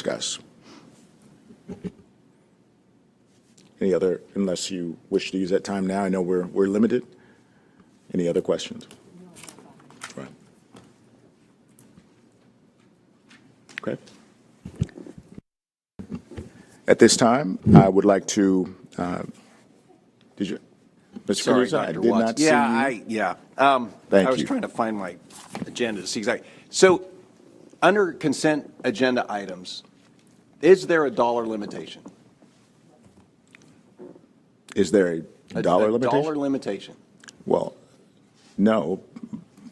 discuss. Any other, unless you wish to use that time now, I know we're limited. Any other questions? Right. Okay. At this time, I would like to, did you, Mr. Sorry, Knudsen, I Dr. did Watts. not see you. Thank I was you. trying to find my agenda to see exactly. So, under consent agenda items, is there a dollar limitation? Is there a dollar limitation? Dollar limitation. Well, no,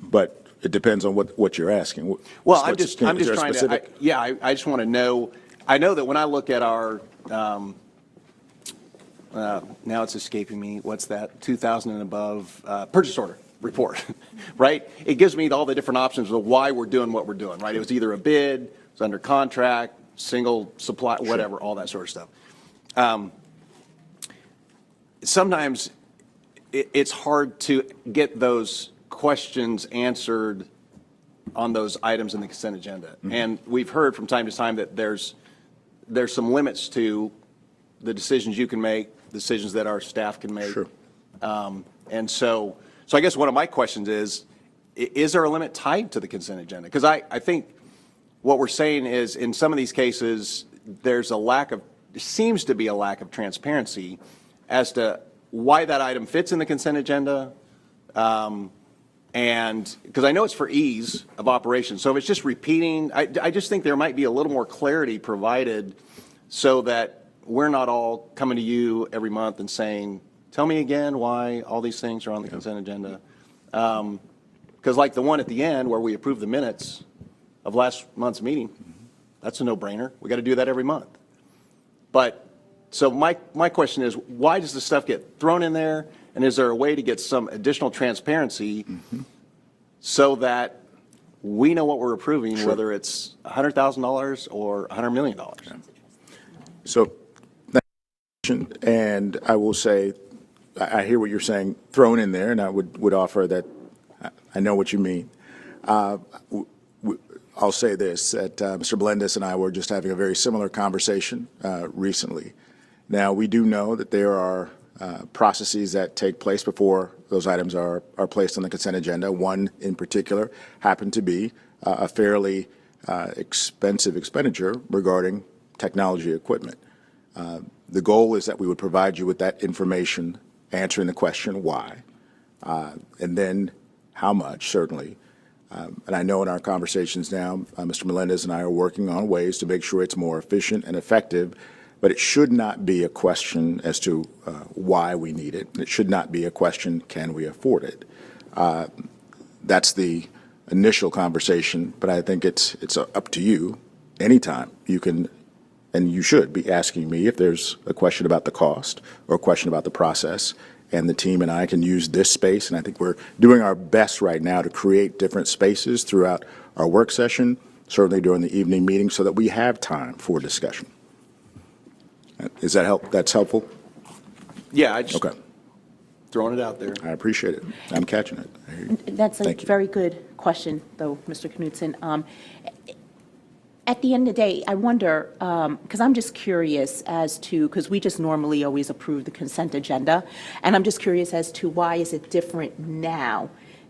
but it depends on what you're asking. Well, I'm just Is there trying a to, specific? I just want to know, I know that when I look at our, now it's escaping me, what's that, 2,000 and above, purchase order report, right? It gives me all the different options of why we're doing what we're doing, right? It was either a bid, it was under contract, single supply, whatever, all that sort of stuff. Sometimes it's hard to get those questions answered on those items in the consent agenda. Mm-hmm. And we've heard from time to time that there's some limits to the decisions you can make, decisions that our staff can make. Sure. And so I guess one of my questions is there a limit tied to the consent agenda? Because I think what we're saying is in some of these cases, there seems to be a lack of transparency as to why that item fits in the consent agenda. And because I know it's for ease of operation. So if it's just repeating, I just think there might be a little more clarity provided so that we're not all coming to you every month and saying, tell me again why all these things are on the consent agenda. Because like the one at the end where we approved the minutes of last month's meeting, that's a no-brainer. We got to do that every month. But so my question is, why does the stuff get thrown in there? And is there a way to get some additional transparency so that we know what we're approving, Sure. whether it's $100,000 or $100 million? Yeah. So, and I will say, I hear what you're saying thrown in there, and I would offer that I know what you mean. I'll say this, that Mr. Melendez and I were just having a very similar conversation recently. Now, we do know that there are processes that take place before those items are placed on the consent agenda. One in particular happened to be a fairly expensive expenditure regarding technology equipment. The goal is that we would provide you with that information, answering the question why, and then how much, certainly. And I know in our conversations now, Mr. Melendez and I are working on ways to make sure it's more efficient and effective, but it should not be a question as to why we need it. It should not be a question, can we afford it? That's the initial conversation, but I think it's up to you. Anytime you can, and you should be asking me if there's a question about the cost or a question about the process, and the team and I can use this space, and I think we're doing our best right now to create different spaces throughout our work session, certainly during the evening meeting, so that we have time for discussion. Is that help? That's helpful? Yeah, I just Okay. throwing it out there. I appreciate it. I'm catching it. I hear you. That's a Thank you. very good question, though, Mr. Knudsen. At the end of the day, I wonder, because I'm just curious as to, because we just normally always approve the consent agenda, and I'm just curious as to why is it different now?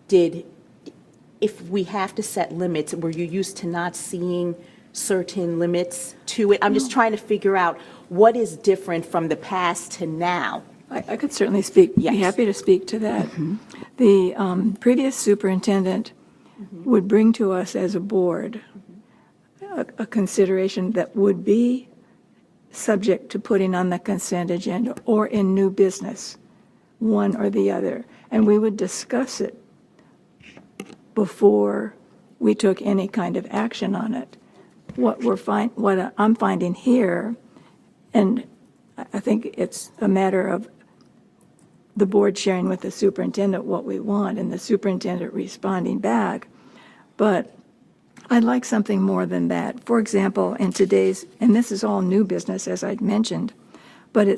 If we have to set limits, were you used to not seeing certain limits to it? I'm just trying to figure out what is different from the past to now. I could certainly speak, Yes. be happy to speak to that. The previous superintendent would bring to us as a board a consideration that would be subject to putting on the consent agenda or in new business, one or the other. And we would discuss it before we took any kind of action on it. What I'm finding here, and I think it's a matter of the board sharing with the superintendent what we want and the superintendent responding back, but I'd like something more than that. For example, in today's, and this is all new business as I'd mentioned, but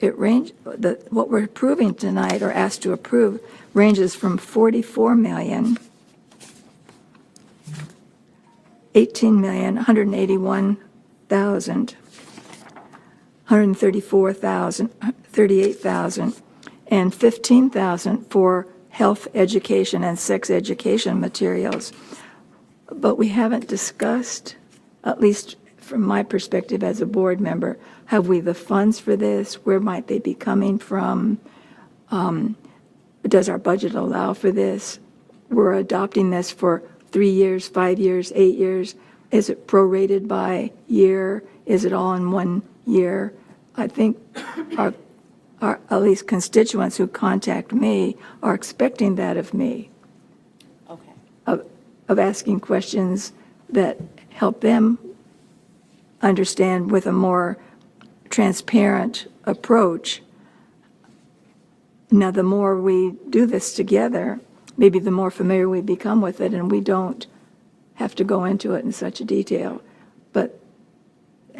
what we're approving tonight or asked to approve ranges from 44 million, 18 million, 181 134,000, 38,000, and 15,000 for health education and sex education materials. But we haven't discussed, at least from my perspective as a board member, have we the funds for this? Where might they be coming from? Does our budget allow for this? We're adopting this for 3 years, 5 years, 8 years. Is it prorated by year? Is it all in 1 year? I think our at least constituents who contact me are expecting that of me, Okay. of asking questions that help them understand with a more transparent approach. Now, the more we do this together, maybe the more familiar we become with it, and we don't have to go into it in such detail.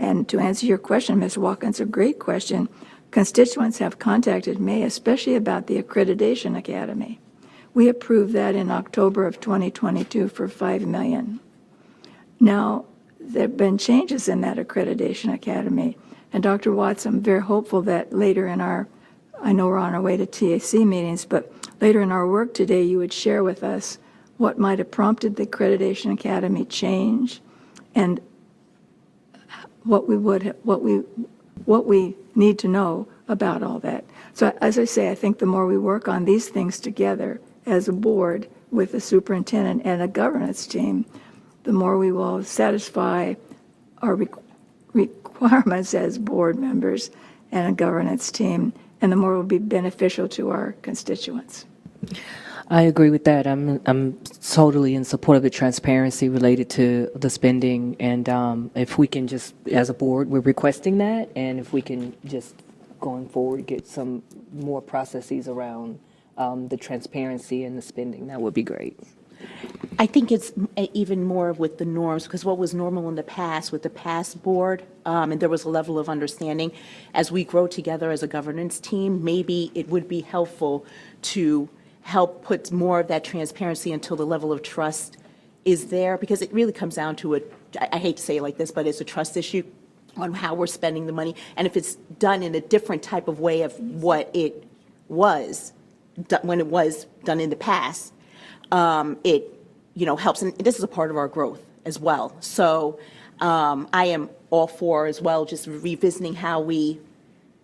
And to answer your question, Ms. Watkins, a great question. Constituents have contacted me, especially about the Accreditation Academy. We approved that in October of 2022 for $5 million. Now, there have been changes in that Accreditation Academy. And Dr. Watts, I'm very hopeful that later in I know we're on our way to TAC meetings, but later in our work today, you would share with us what might have prompted the Accreditation Academy change and what we need to know about all that. So as I say, I think the more we work on these things together as a board with a superintendent and a governance team, the more we will satisfy our requirements as board members and a governance team, and the more it will be beneficial to our constituents. I agree with that. I'm totally in support of the transparency related to the spending, and if we can just, as a board, we're requesting that, and if we can just going forward get some more processes around the transparency and the spending, that would be great. I think it's even more with the norms, because what was normal in the past with the past board, and there was a level of understanding, as we grow together as a governance team, maybe it would be helpful to help put more of that transparency until the level of trust is there, because it really comes down to I hate to say it like this, but it's a trust issue on how we're spending the money. And if it's done in a different type of way of what it was, when it was done in the past, it, helps. And this is a part of our growth as well. So I am all for as well, just revisiting how we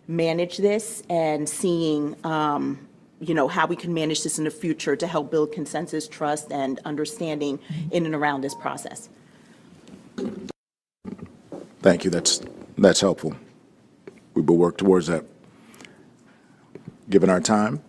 manage this and seeing, how we can manage this in the future to help build consensus, trust, and understanding in and around this process. Thank you. That's helpful. We will work towards that. Given our time,